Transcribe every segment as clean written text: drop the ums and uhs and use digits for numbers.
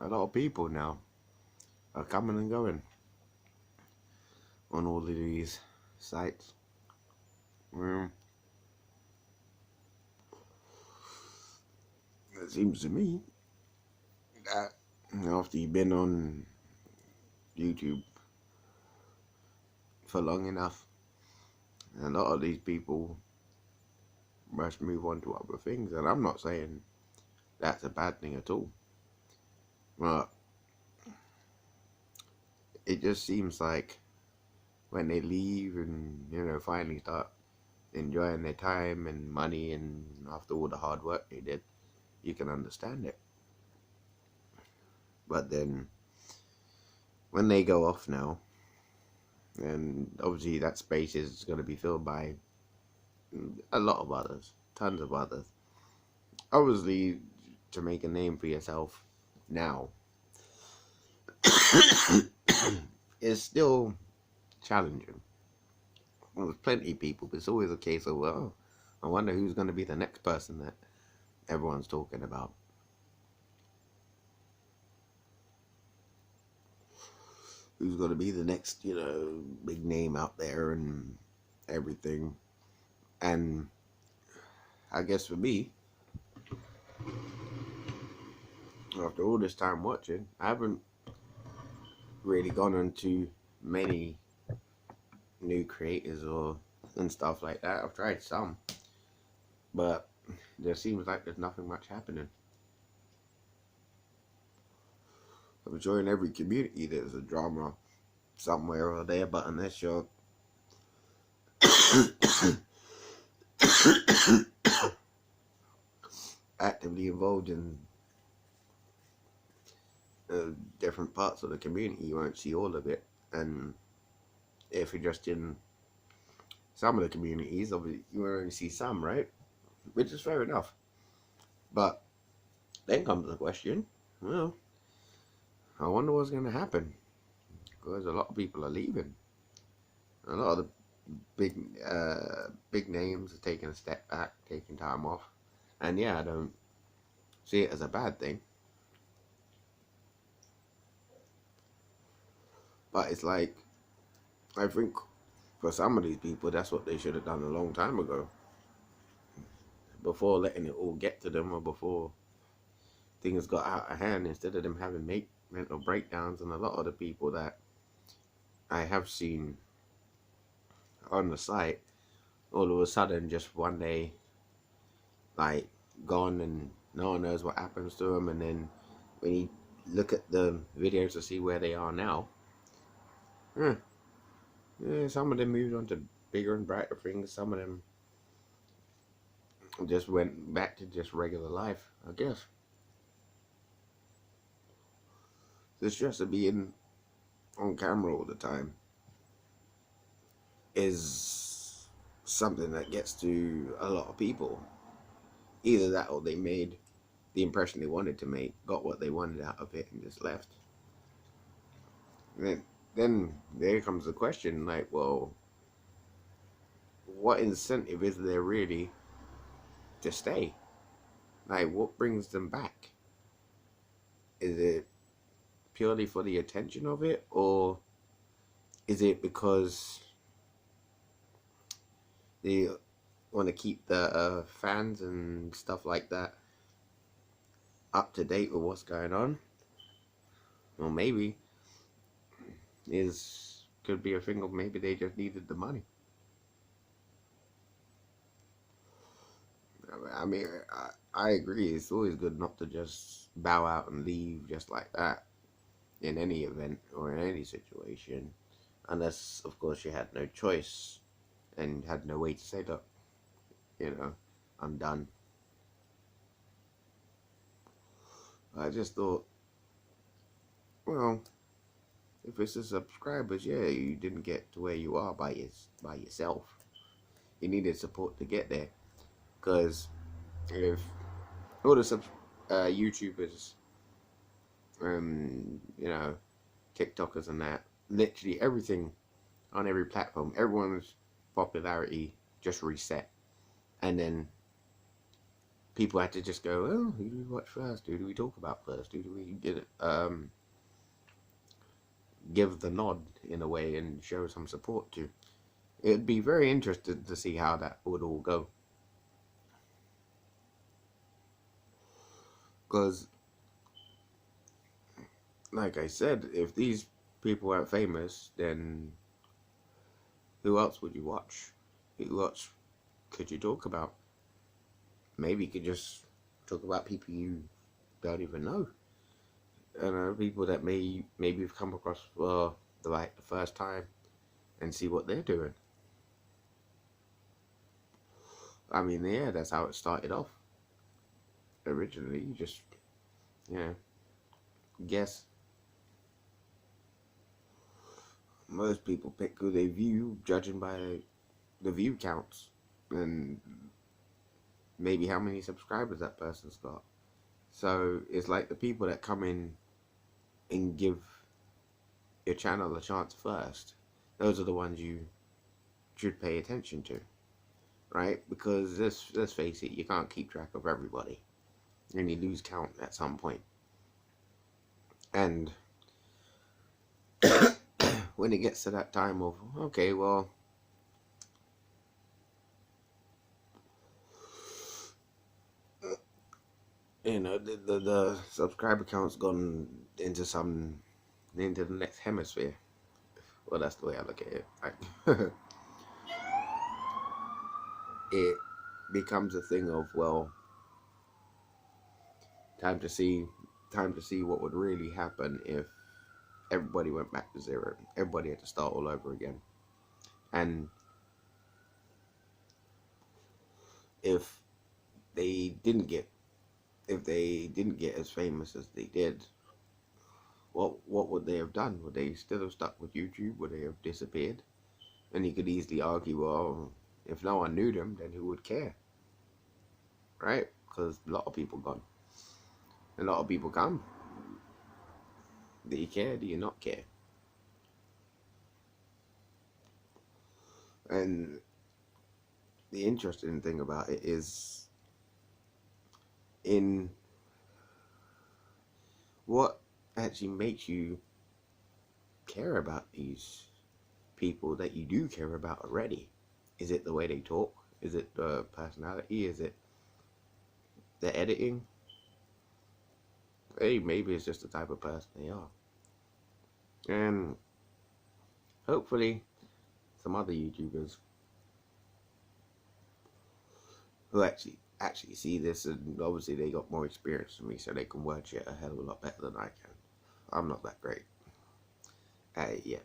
a lot of people now are coming and going on all of these sites. Well, it seems to me that after you've been on YouTube for long enough, a lot of these people must move on to other things. And I'm not saying that's a bad thing at all. But it just seems like when they leave and, finally start enjoying their time and money and after all the hard work they did, you can understand it. But then when they go off now, and obviously that space is going to be filled by a lot of others, tons of others. Obviously, to make a name for yourself now is still challenging. Well, there's plenty of people, but it's always a case of, well, I wonder who's going to be the next person that everyone's talking about. Who's going to be the next, big name out there and everything. And I guess for me, after all this time watching, I haven't really gone into many new creators and stuff like that. I've tried some, but there seems like there's nothing much happening. I'm sure in every community there's a drama somewhere or there, but unless you're actively involved in different parts of the community, you won't see all of it. And if you're just in some of the communities, obviously you only see some, right? Which is fair enough. But then comes the question, well, I wonder what's going to happen, because a lot of people are leaving. A lot of the big names are taking a step back, taking time off. And yeah, I don't see it as a bad thing. But it's like, I think for some of these people, that's what they should have done a long time ago. Before letting it all get to them, or before things got out of hand, instead of them having mental breakdowns. And a lot of the people that I have seen on the site, all of a sudden, just one day, like, gone, and no one knows what happens to them. And then when you look at the videos to see where they are now, some of them moved on to bigger and brighter things. Some of them just went back to just regular life, I guess. The stress of being on camera all the time is something that gets to a lot of people. Either that, or they made the impression they wanted to make, got what they wanted out of it, and just left. And then there comes the question, like, well, what incentive is there really to stay? Like, what brings them back? Is it purely for the attention of it, or is it because they want to keep the fans and stuff like that up to date with what's going on? Or maybe could be a thing of maybe they just needed the money. I mean, I agree. It's always good not to just bow out and leave just like that in any event or in any situation, unless, of course, you had no choice and had no way to say, look, I'm done. I just thought, well, if it's the subscribers, yeah, you didn't get to where you are by yourself. You needed support to get there, because if all the YouTubers, TikTokers and that, literally everything on every platform, everyone's popularity just reset, and then people had to just go, oh, who do we watch first? Who do we talk about first? Who do we give the nod in a way and show some support to? It'd be very interesting to see how that would all go. Because, like I said, if these people weren't famous, then who else would you watch? Who else could you talk about? Maybe you could just talk about people you don't even know. And people that maybe you've come across for the first time and see what they're doing. I mean, yeah, that's how it started off. Originally, you just, guess. Most people pick who they view, judging by the view counts and maybe how many subscribers that person's got. So it's like the people that come in and give your channel a chance first, those are the ones you should pay attention to, right? Because let's face it, you can't keep track of everybody, and you lose count at some point. And when it gets to that time of, okay, well, the subscriber count's gone into the next hemisphere. Well, that's the way I look at it. Right? It becomes a thing of, well, time to see what would really happen if everybody went back to zero. Everybody had to start all over again. And if they didn't get as famous as they did, what would they have done? Would they still have stuck with YouTube? Would they have disappeared? And you could easily argue, well, if no one knew them, then who would care? Right? Because a lot of people gone. A lot of people come. Do you care? Do you not care? And the interesting thing about it is, in what actually makes you care about these people that you do care about already? Is it the way they talk? Is it the personality? Is it the editing? Hey, maybe it's just the type of person they are. And hopefully some other YouTubers who actually see this, and obviously they got more experience than me, so they can watch it a hell of a lot better than I can. I'm not that great at it yet.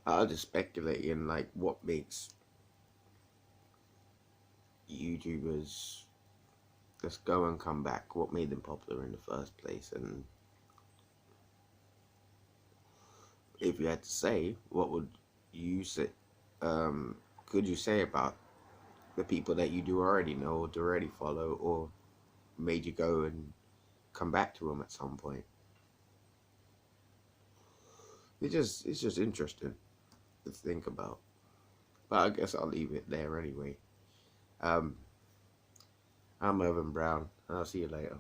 I'll just speculate in like what makes YouTubers just go and come back, what made them popular in the first place. And if you had to say, what would you say, could you say about the people that you do already know or do already follow, or made you go and come back to them at some point? It's just interesting to think about. But I guess I'll leave it there anyway. I'm Irvin Brown, and I'll see you later.